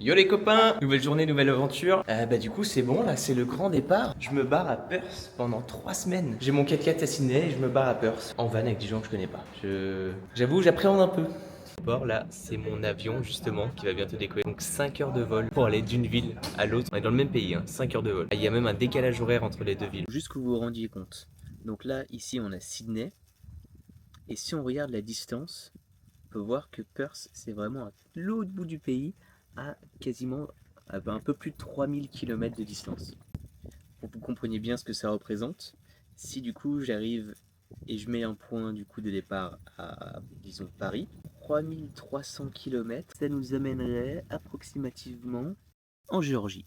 Yo les copains, nouvelle journée, nouvelle aventure. Du coup c'est bon, là c'est le grand départ. Je me barre à Perth pendant 3 semaines. J'ai mon 4x4 à Sydney et je me barre à Perth. En van avec des gens que je connais pas. J'avoue, j'appréhende un peu. Bord là, c'est mon avion justement qui va bientôt décoller. Donc 5 heures de vol pour aller d'une ville à l'autre. On est dans le même pays, 5 heures de vol. Il y a même un décalage horaire entre les deux villes. Juste que vous vous rendiez compte. Donc là, ici on a Sydney. Et si on regarde la distance, on peut voir que Perth c'est vraiment à l'autre bout du pays, à quasiment un peu plus de 3000 km de distance. Pour que vous compreniez bien ce que ça représente, si du coup j'arrive et je mets un point du coup de départ à, disons, Paris, 3300 km, ça nous amènerait approximativement en Géorgie.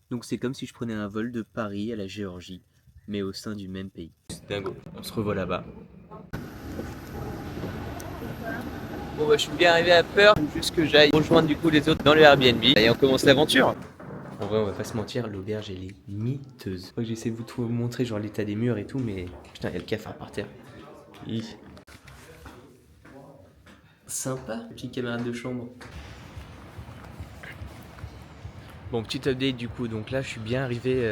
Donc c'est comme si je prenais un vol de Paris à la Géorgie, mais au sein du même pays. C'est dingo, on se revoit là-bas. Bon je suis bien arrivé à Perth, juste que j'aille rejoindre du coup les autres dans le Airbnb. Et on commence l'aventure. En vrai on va pas se mentir, l'auberge elle est miteuse. Je crois que j'essaie de vous montrer genre l'état des murs et tout, mais putain il y a le cafard par terre. Sympa, petite camarade de chambre. Bon, petit update du coup, donc là je suis bien arrivé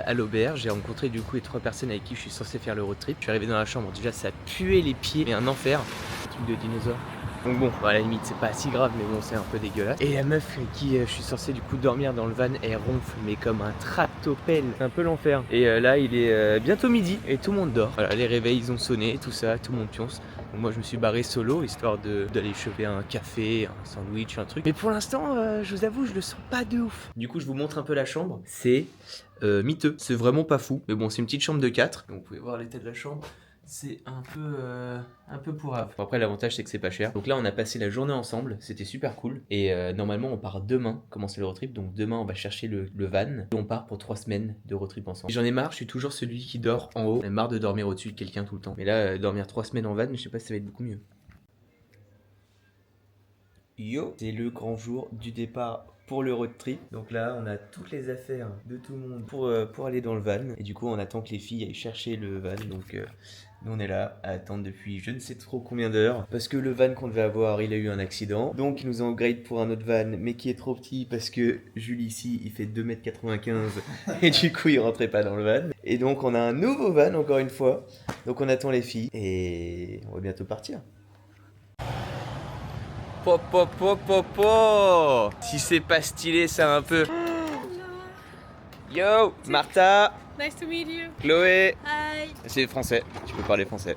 à l'auberge. J'ai rencontré du coup les 3 personnes avec qui je suis censé faire le road trip. Je suis arrivé dans la chambre, déjà ça puait les pieds, mais un enfer, un truc de dinosaure. Donc bon, à la limite c'est pas si grave, mais bon c'est un peu dégueulasse. Et la meuf avec qui je suis censé du coup dormir dans le van, elle ronfle mais comme un tractopelle. C'est un peu l'enfer. Et là il est bientôt midi et tout le monde dort. Voilà, les réveils ils ont sonné, tout ça, tout le monde pionce. Donc moi je me suis barré solo histoire d'aller choper un café, un sandwich, un truc. Mais pour l'instant je vous avoue je le sens pas de ouf. Du coup je vous montre un peu la chambre. C'est miteux, c'est vraiment pas fou. Mais bon c'est une petite chambre de 4. Donc vous pouvez voir l'état de la chambre. C'est un peu pourrave. Bon, après l'avantage c'est que c'est pas cher. Donc là on a passé la journée ensemble, c'était super cool. Et normalement on part demain, commencer le road trip. Donc demain on va chercher le van. Et on part pour 3 semaines de road trip ensemble. J'en ai marre, je suis toujours celui qui dort en haut. J'en ai marre de dormir au-dessus de quelqu'un tout le temps. Mais là dormir 3 semaines en van, je sais pas si ça va être beaucoup mieux. Yo, c'est le grand jour du départ pour le road trip. Donc là, on a toutes les affaires de tout le monde pour aller dans le van. Et du coup, on attend que les filles aillent chercher le van. Donc nous, on est là à attendre depuis je ne sais trop combien d'heures. Parce que le van qu'on devait avoir, il a eu un accident. Donc ils nous ont upgrade pour un autre van, mais qui est trop petit parce que Jules ici, il fait 2,95 m. Et du coup, il rentrait pas dans le van. Et donc, on a un nouveau van, encore une fois. Donc on attend les filles. Et on va bientôt partir. Po, po, po, po, po. Si c'est pas stylé ça un peu. Yo, Martha, Nice to meet you. Chloé. Hi. C'est français, tu peux parler français.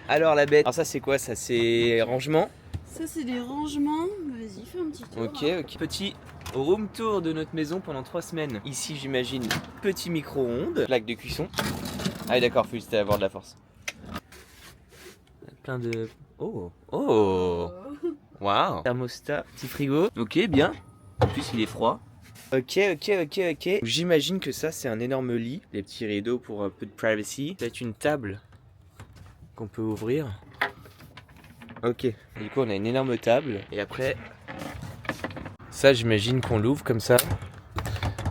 Alors la bête, alors ça c'est quoi ça? C'est rangement. Ça c'est des rangements. Vas-y, fais un petit tour. Ok. Petit room tour de notre maison pendant 3 semaines. Ici j'imagine petit micro-ondes, plaque de cuisson. Ah oui, d'accord, faut juste avoir de la force. Plein de... Oh. Waouh. Thermostat, petit frigo. Ok, bien. En plus il est froid. Ok. J'imagine que ça c'est un énorme lit. Les petits rideaux pour un peu de privacy. Peut-être une table qu'on peut ouvrir. Ok. Du coup on a une énorme table. Et après... Ça j'imagine qu'on l'ouvre comme ça.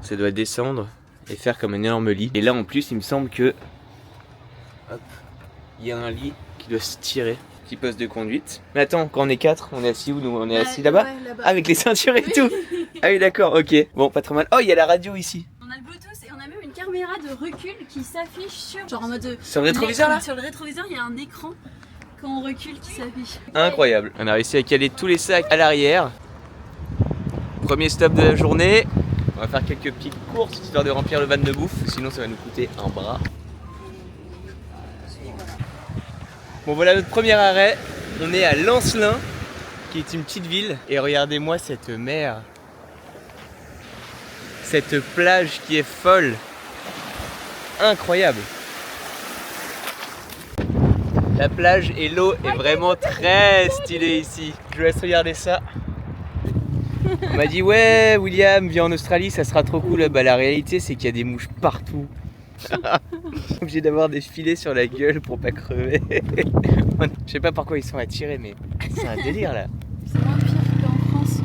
Ça doit descendre et faire comme un énorme lit. Et là en plus il me semble que... Hop. Il y a un lit qui doit se tirer. Petit poste de conduite. Mais attends, quand on est 4, on est assis où nous? On est assis là-bas? Ouais, là-bas. Avec les ceintures et tout. Ah oui d'accord, ok. Bon, pas trop mal. Oh, il y a la radio ici. On a le Bluetooth et on a même une caméra de recul qui s'affiche sur. Genre en mode. Sur le rétroviseur là? Sur le rétroviseur, il y a un écran quand on recule qui s'affiche. Incroyable. On a réussi à caler tous les sacs à l'arrière. Premier stop de la journée. On va faire quelques petites courses histoire de remplir le van de bouffe. Sinon ça va nous coûter un bras. Bon voilà notre premier arrêt. On est à Lancelin, qui est une petite ville. Et regardez-moi cette mer. Cette plage qui est folle. Incroyable. La plage et l'eau est vraiment très stylée ici. Je vous laisse regarder ça. On m'a dit ouais William, viens en Australie, ça sera trop cool. Bah la réalité c'est qu'il y a des mouches partout. Obligé d'avoir des filets sur la gueule pour pas crever. Je sais pas par quoi ils sont attirés mais c'est un délire là. C'est moins pire qu'en France.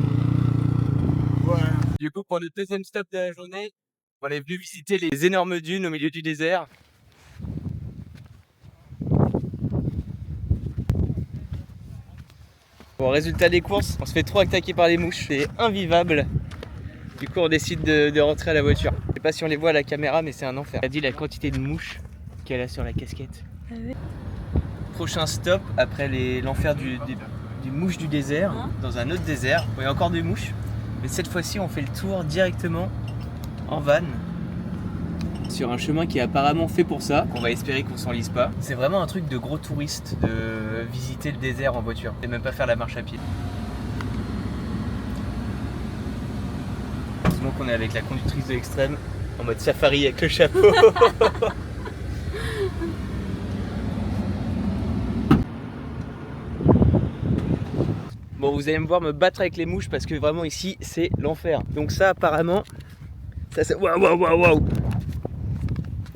Voilà. Du coup pour le deuxième stop de la journée, on est venu visiter les énormes dunes au milieu du désert. Bon, résultat des courses, on se fait trop attaquer par les mouches, c'est invivable. Du coup on décide de rentrer à la voiture. Je sais pas si on les voit à la caméra mais c'est un enfer. Elle a dit la quantité de mouches qu'elle a sur la casquette. Ah ouais. Prochain stop après l'enfer des mouches du désert, dans un autre désert. Il y a encore des mouches, mais cette fois-ci on fait le tour directement en van. Sur un chemin qui est apparemment fait pour ça. On va espérer qu'on s'enlise pas. C'est vraiment un truc de gros touristes de visiter le désert en voiture et même pas faire la marche à pied. Heureusement qu'on est avec la conductrice de l'extrême en mode safari avec le chapeau. Bon, vous allez me voir me battre avec les mouches parce que vraiment ici c'est l'enfer. Donc ça apparemment, ça c'est waouh waouh waouh waouh.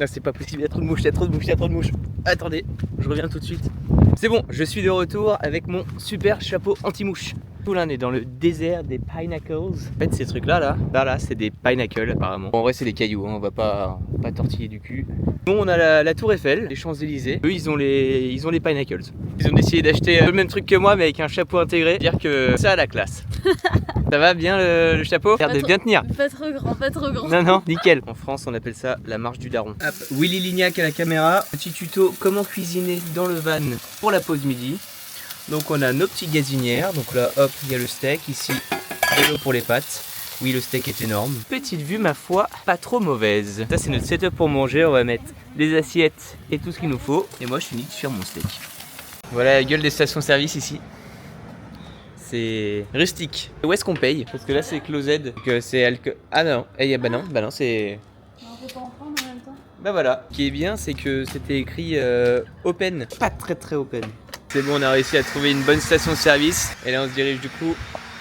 Non, c'est pas possible, il y a trop de mouches, il y a trop de mouches, il y a trop de mouches. Attendez, je reviens tout de suite. C'est bon, je suis de retour avec mon super chapeau anti-mouche. Tout là, on est dans le désert des pinnacles. En fait, ces trucs-là, là, c'est des pinnacles apparemment. Bon, en vrai, c'est des cailloux, hein, on va pas tortiller du cul. Nous, on a la Tour Eiffel, les Champs-Élysées. Eux, ils ont les pinnacles. Ils ont décidé d'acheter le même truc que moi, mais avec un chapeau intégré. Dire que ça a la classe. Ça va bien le chapeau? L'air de bien tenir. Pas trop grand, pas trop grand. Non, non, nickel. En France, on appelle ça la marche du daron. Hop, Willy Lignac à la caméra. Petit tuto comment cuisiner dans le van pour la pause midi. Donc on a nos petites gazinières. Donc là, hop, il y a le steak. Ici, de l'eau pour les pâtes. Oui, le steak est énorme. Petite vue, ma foi, pas trop mauvaise. Ça, c'est notre setup pour manger. On va mettre des assiettes et tout ce qu'il nous faut. Et moi, je finis de faire mon steak. Voilà la gueule des stations-service ici. C'est rustique. Où est-ce qu'on paye? Parce que là c'est closed, que c'est ah non, bah non, c'est. On peut pas en prendre en même temps. Bah voilà. Ce qui est bien, c'est que c'était écrit open, pas très open. C'est bon, on a réussi à trouver une bonne station de service. Et là on se dirige du coup,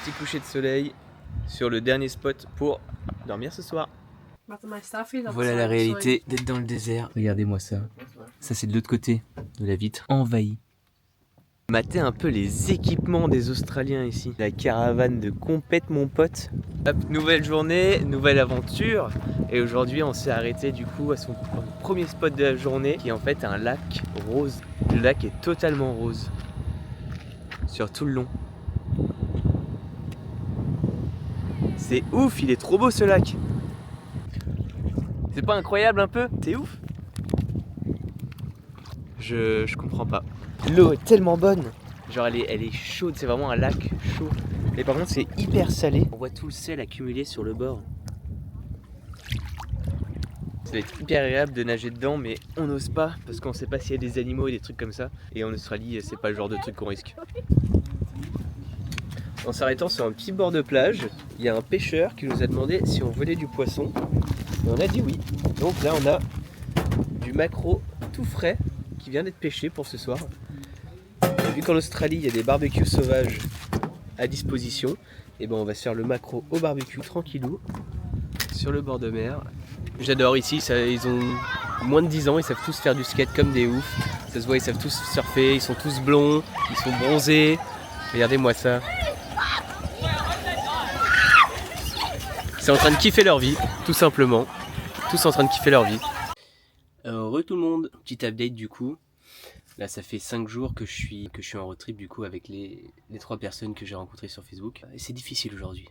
petit coucher de soleil sur le dernier spot pour dormir ce soir. Voilà la réalité d'être dans le désert. Regardez-moi ça. Ça c'est de l'autre côté de la vitre, envahie. Mater un peu les équipements des Australiens ici. La caravane de compète mon pote. Hop, nouvelle journée, nouvelle aventure. Et aujourd'hui on s'est arrêté du coup à son premier spot de la journée qui est en fait un lac rose. Le lac est totalement rose. Sur tout le long. C'est ouf, il est trop beau ce lac. C'est pas incroyable un peu? C'est ouf. Je comprends pas. L'eau est tellement bonne. Genre elle est chaude, c'est vraiment un lac chaud. Et par contre c'est hyper salé. On voit tout le sel accumulé sur le bord. Ça va être hyper agréable de nager dedans, mais on n'ose pas parce qu'on sait pas s'il y a des animaux et des trucs comme ça. Et en Australie c'est pas le genre de truc qu'on risque. En s'arrêtant sur un petit bord de plage, il y a un pêcheur qui nous a demandé si on voulait du poisson. Et on a dit oui. Donc là on a du maquereau tout frais qui vient d'être pêché pour ce soir. Et vu qu'en Australie il y a des barbecues sauvages à disposition, et ben on va se faire le maquereau au barbecue tranquillou sur le bord de mer. J'adore ici, ils ont moins de 10 ans, ils savent tous faire du skate comme des oufs. Ça se voit, ils savent tous surfer, ils sont tous blonds, ils sont bronzés. Regardez-moi ça. C'est en train de kiffer leur vie, tout simplement. Tous en train de kiffer leur vie. Re tout le monde, petit update du coup. Là ça fait 5 jours que je suis en road trip du coup avec les 3 personnes que j'ai rencontrées sur Facebook. Et c'est difficile aujourd'hui.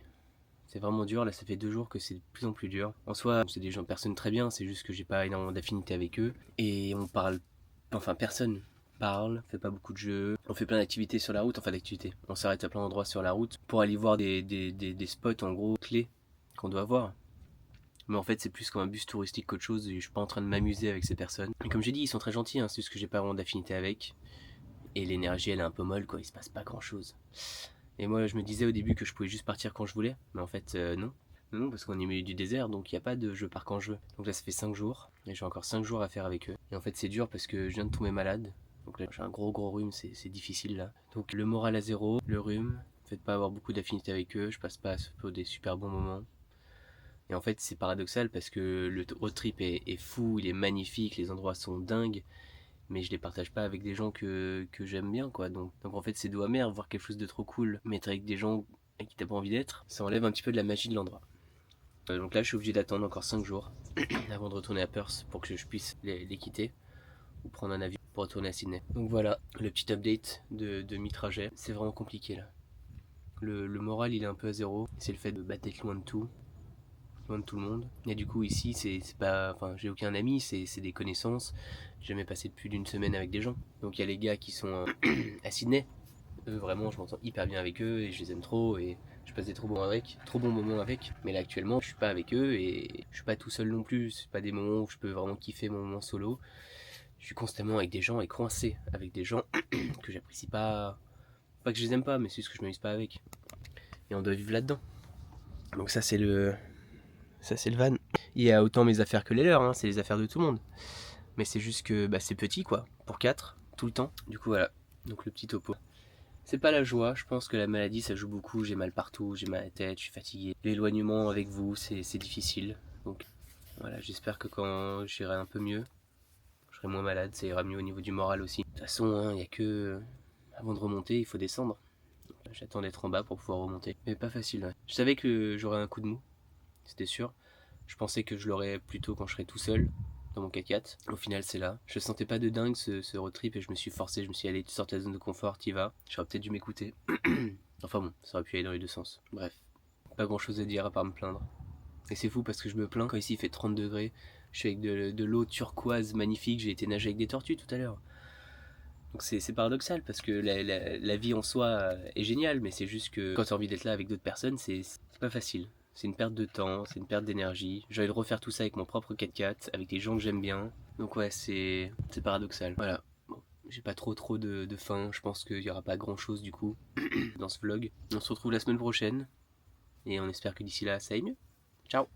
C'est vraiment dur, là ça fait 2 jours que c'est de plus en plus dur. En soi c'est des gens, personnes très bien, c'est juste que j'ai pas énormément d'affinité avec eux. Et on parle, enfin personne parle, fait pas beaucoup de jeux. On fait plein d'activités sur la route, enfin d'activités. On s'arrête à plein d'endroits sur la route pour aller voir des spots en gros clés qu'on doit voir. Mais en fait c'est plus comme un bus touristique qu'autre chose et je suis pas en train de m'amuser avec ces personnes. Et comme j'ai dit, ils sont très gentils, hein, c'est juste que j'ai pas vraiment d'affinité avec. Et l'énergie elle est un peu molle quoi, il se passe pas grand chose. Et moi je me disais au début que je pouvais juste partir quand je voulais, mais en fait non. Non, parce qu'on est au milieu du désert donc il n'y a pas de je pars quand je veux. Donc là ça fait 5 jours et j'ai encore 5 jours à faire avec eux. Et en fait c'est dur parce que je viens de tomber malade. Donc là j'ai un gros rhume, c'est difficile là. Donc le moral à zéro, le rhume, le fait de pas avoir beaucoup d'affinité avec eux, je passe pas des super bons moments. Et en fait c'est paradoxal parce que le road trip est fou, il est magnifique, les endroits sont dingues, mais je les partage pas avec des gens que j'aime bien quoi. Donc en fait c'est doux amer, voir quelque chose de trop cool, mais être avec des gens avec qui t'as pas envie d'être, ça enlève un petit peu de la magie de l'endroit. Donc là je suis obligé d'attendre encore 5 jours avant de retourner à Perth pour que je puisse les quitter ou prendre un avion pour retourner à Sydney. Donc voilà le petit update de mi-trajet, c'est vraiment compliqué là. Le moral il est un peu à zéro. C'est le fait d'être loin de tout. Loin de tout le monde. Et du coup ici c'est pas. Enfin j'ai aucun ami, c'est des connaissances. J'ai jamais passé plus d'une semaine avec des gens. Donc il y a les gars qui sont à Sydney. Eux vraiment je m'entends hyper bien avec eux et je les aime trop et je passe des trop bons moments avec. Mais là actuellement je suis pas avec eux et je suis pas tout seul non plus. C'est pas des moments où je peux vraiment kiffer mon moment solo. Je suis constamment avec des gens et coincé avec des gens que j'apprécie pas. Pas que je les aime pas, mais c'est juste que je m'amuse pas avec. Et on doit vivre là-dedans. Donc ça c'est le van. Il y a autant mes affaires que les leurs, hein, c'est les affaires de tout le monde. Mais c'est juste que c'est petit quoi, pour 4, tout le temps. Du coup voilà, donc le petit topo. C'est pas la joie, je pense que la maladie ça joue beaucoup, j'ai mal partout, j'ai mal à la tête, je suis fatigué. L'éloignement avec vous c'est difficile. Donc voilà, j'espère que quand j'irai un peu mieux, je serai moins malade, ça ira mieux au niveau du moral aussi. De toute façon, il n'y a que... Avant de remonter, il faut descendre. J'attends d'être en bas pour pouvoir remonter. Mais pas facile, ouais. Je savais que j'aurais un coup de mou, c'était sûr. Je pensais que je l'aurais plutôt quand je serais tout seul, dans mon 4x4. Au final, c'est là. Je sentais pas de dingue ce road trip et je me suis forcé. Je me suis dit, allez, tu sors de ta zone de confort, t'y vas. J'aurais peut-être dû m'écouter. Enfin bon, ça aurait pu aller dans les deux sens. Bref, pas grand chose à dire à part me plaindre. Et c'est fou parce que je me plains quand ici il fait 30 degrés. Je suis avec de l'eau turquoise magnifique. J'ai été nager avec des tortues tout à l'heure. Donc c'est paradoxal parce que la vie en soi est géniale, mais c'est juste que quand tu as envie d'être là avec d'autres personnes, c'est pas facile. C'est une perte de temps, c'est une perte d'énergie. J'ai envie de refaire tout ça avec mon propre 4x4, avec des gens que j'aime bien. Donc ouais, c'est paradoxal. Voilà. Bon, j'ai pas trop de faim. Je pense qu'il y aura pas grand chose du coup dans ce vlog. On se retrouve la semaine prochaine et on espère que d'ici là ça aille mieux. Ciao.